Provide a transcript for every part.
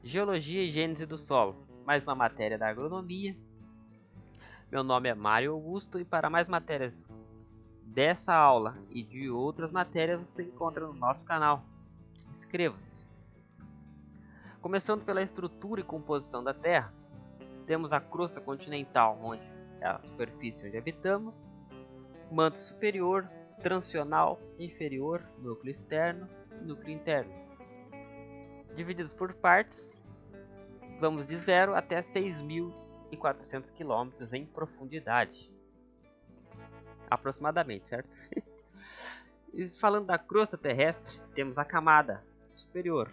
Geologia e Gênese do Solo, mais uma matéria da agronomia. Meu nome é Mário Augusto e para mais matérias dessa aula e de outras matérias você encontra no nosso canal. Inscreva-se. Começando pela estrutura e composição da Terra, temos a crosta continental, onde é a superfície onde habitamos, manto superior, transicional, inferior, núcleo externo e núcleo interno. Divididos por partes, vamos de 0 até 6.400 km em profundidade. Aproximadamente, certo? E falando da crosta terrestre, temos a camada superior,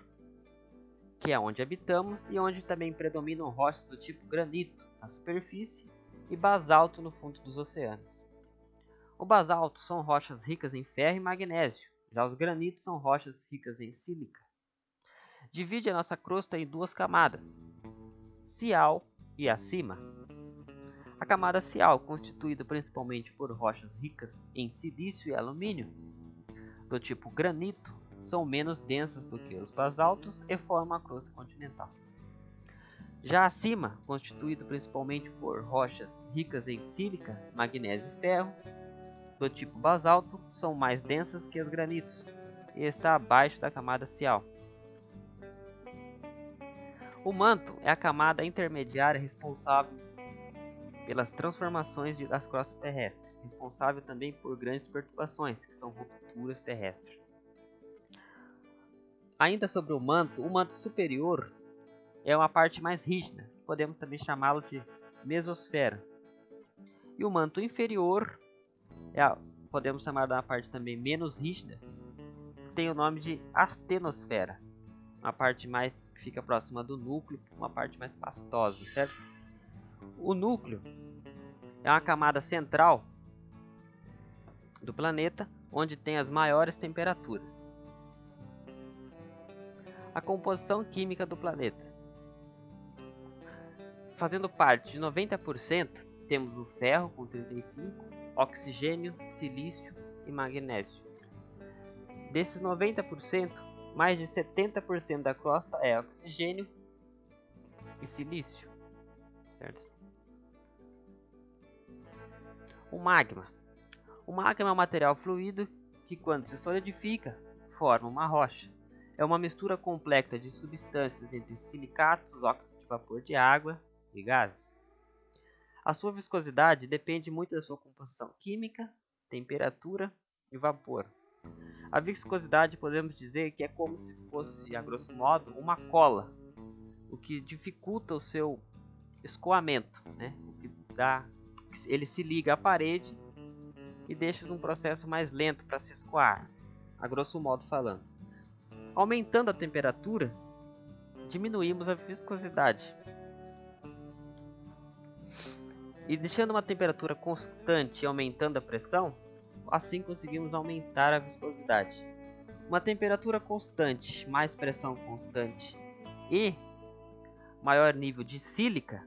que é onde habitamos e onde também predominam rochas do tipo granito na superfície e basalto no fundo dos oceanos. O basalto são rochas ricas em ferro e magnésio, já os granitos são rochas ricas em sílica. Divide a nossa crosta em duas camadas, cial e acima. A camada cial, constituída principalmente por rochas ricas em silício e alumínio, do tipo granito, são menos densas do que os basaltos e formam a crosta continental. Já acima, constituído principalmente por rochas ricas em sílica, magnésio e ferro, do tipo basalto, são mais densas que os granitos e está abaixo da camada cial. O manto é a camada intermediária responsável pelas transformações das crostas terrestres, responsável também por grandes perturbações, que são rupturas terrestres. Ainda sobre o manto superior é uma parte mais rígida, podemos também chamá-lo de mesosfera. E o manto inferior podemos chamar da parte também menos rígida, tem o nome de astenosfera, uma parte mais que fica próxima do núcleo, uma parte mais pastosa, certo? O núcleo é uma camada central do planeta, onde tem as maiores temperaturas. A composição química do planeta. Fazendo parte de 90%, temos o ferro com 35%, oxigênio, silício e magnésio. Desses 90%, mais de 70% da crosta é oxigênio e silício. Certo? O magma. O magma é um material fluido que, quando se solidifica, forma uma rocha. É uma mistura complexa de substâncias entre silicatos, óxidos de vapor de água e gases. A sua viscosidade depende muito da sua composição química, temperatura e vapor. A viscosidade podemos dizer que é como se fosse, a grosso modo, uma cola, o que dificulta o seu escoamento, né? O que ele se liga à parede e deixa um processo mais lento para se escoar, a grosso modo falando. Aumentando a temperatura, diminuímos a viscosidade. E deixando uma temperatura constante e aumentando a pressão, assim conseguimos aumentar a viscosidade. Uma temperatura constante, mais pressão constante e maior nível de sílica,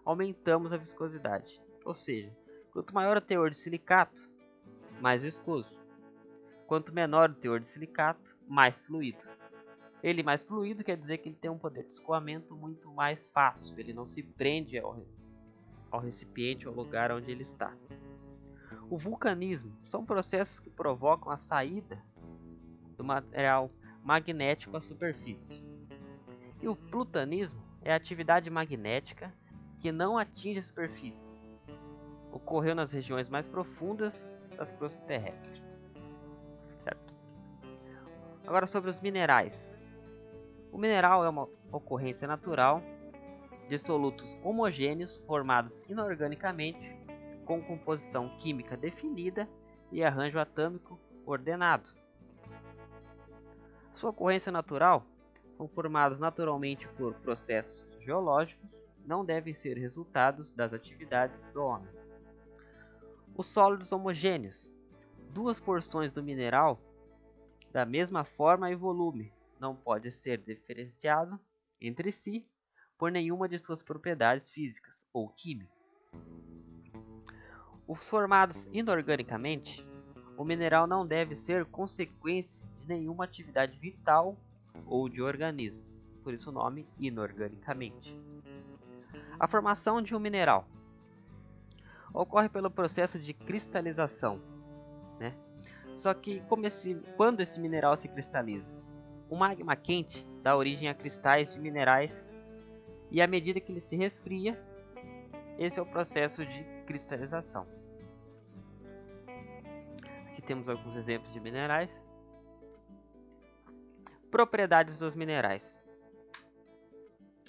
aumentamos a viscosidade. Ou seja, quanto maior o teor de silicato, mais viscoso. Quanto menor o teor de silicato, mais fluido. Ele mais fluido quer dizer que ele tem um poder de escoamento muito mais fácil. Ele não se prende ao recipiente, ao lugar onde ele está. O vulcanismo são processos que provocam a saída do material magnético à superfície. E o plutanismo é a atividade magnética que não atinge a superfície. Ocorreu nas regiões mais profundas das crostas terrestres. Certo? Agora sobre os minerais. O mineral é uma ocorrência natural de solutos homogêneos formados inorganicamente com composição química definida e arranjo atômico ordenado. Sua ocorrência natural são formados naturalmente por processos geológicos, não devem ser resultados das atividades do homem. Os sólidos homogêneos. Duas porções do mineral da mesma forma e volume não pode ser diferenciado entre si por nenhuma de suas propriedades físicas ou químicas. Os formados inorganicamente, o mineral não deve ser consequência de nenhuma atividade vital ou de organismos. por isso o nome inorganicamente. A formação de um mineral ocorre pelo processo de cristalização, né? Só que quando esse mineral se cristaliza? O magma quente dá origem a cristais de minerais e à medida que ele se resfria, esse é o processo de cristalização. Aqui temos alguns exemplos de minerais. Propriedades dos minerais.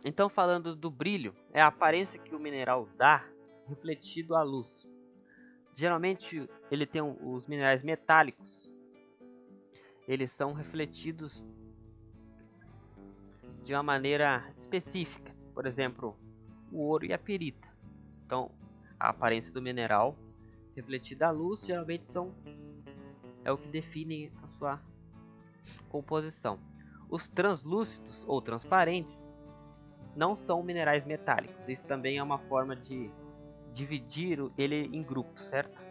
Então, falando do brilho, é a aparência que o mineral dá refletido à luz. Geralmente, ele tem os minerais metálicos. Eles são refletidos de uma maneira específica. Por exemplo, o ouro e a pirita. Então, a aparência do mineral refletida à luz geralmente é o que define a sua composição. Os translúcidos ou transparentes não são minerais metálicos. Isso também é uma forma de dividir ele em grupos, certo?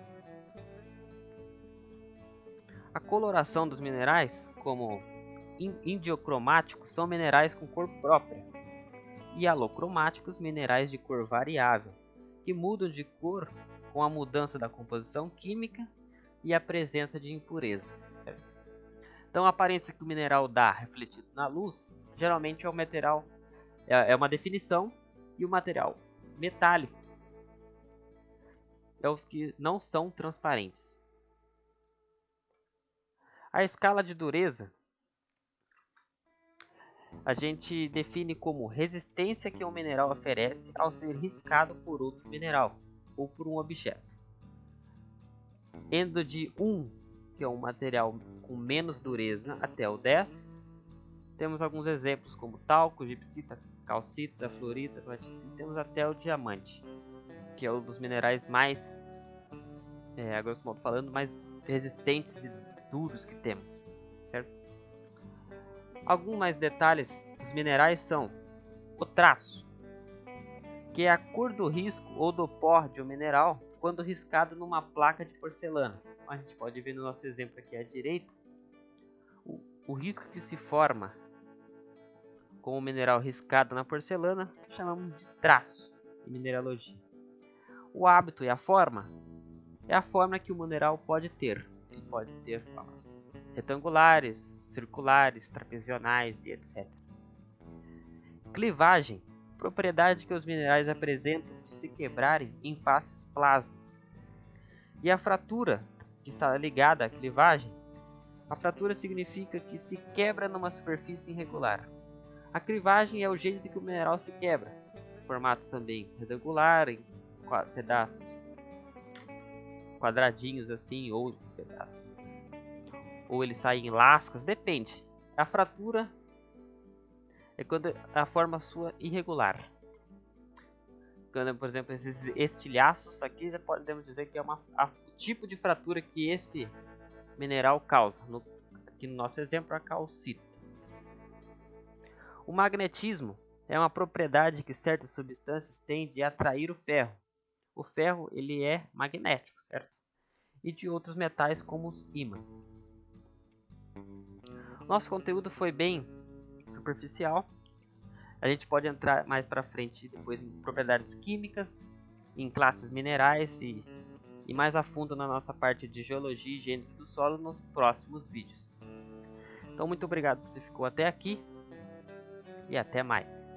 A coloração dos minerais, como indiocromáticos, são minerais com cor própria, e alocromáticos, minerais de cor variável, que mudam de cor com a mudança da composição química e a presença de impureza, certo? Então, a aparência que o mineral dá refletido na luz, geralmente é uma definição, e o material metálico é os que não são transparentes. A escala de dureza a gente define como resistência que um mineral oferece ao ser riscado por outro mineral ou por um objeto. Indo de 1, que é um material com menos dureza, até o 10, temos alguns exemplos como talco, gipsita, calcita, fluorita, e temos até o diamante, que é um dos minerais mais, a grosso modo falando, mais resistentes e duros que temos, certo? Alguns mais detalhes dos minerais são o traço, que é a cor do risco ou do pó de um mineral quando riscado numa placa de porcelana. A gente pode ver no nosso exemplo aqui à direita, o risco que se forma com o mineral riscado na porcelana chamamos de traço em mineralogia. O hábito e a forma é a forma que o mineral pode ter. Ele pode ter formas retangulares, circulares, trapezoidais e etc. Clivagem, propriedade que os minerais apresentam de se quebrarem em faces plasmas. E a fratura, que está ligada à clivagem, a fratura significa que se quebra numa superfície irregular. A clivagem é o jeito que o mineral se quebra, formato também retangular, em pedaços quadradinhos assim, ou pedaços, ou ele sai em lascas, depende. A fratura é quando a forma sua irregular. Quando, por exemplo, esses estilhaços aqui, podemos dizer que é o tipo de fratura que esse mineral causa. Aqui no nosso exemplo, a calcita. O magnetismo é uma propriedade que certas substâncias têm de atrair o ferro. O ferro ele é magnético, certo? E de outros metais como os ímãs. Nosso conteúdo foi bem superficial. A gente pode entrar mais para frente depois em propriedades químicas, em classes minerais e mais a fundo na nossa parte de geologia e gênese do solo nos próximos vídeos. Então muito obrigado por você ficou até aqui e até mais.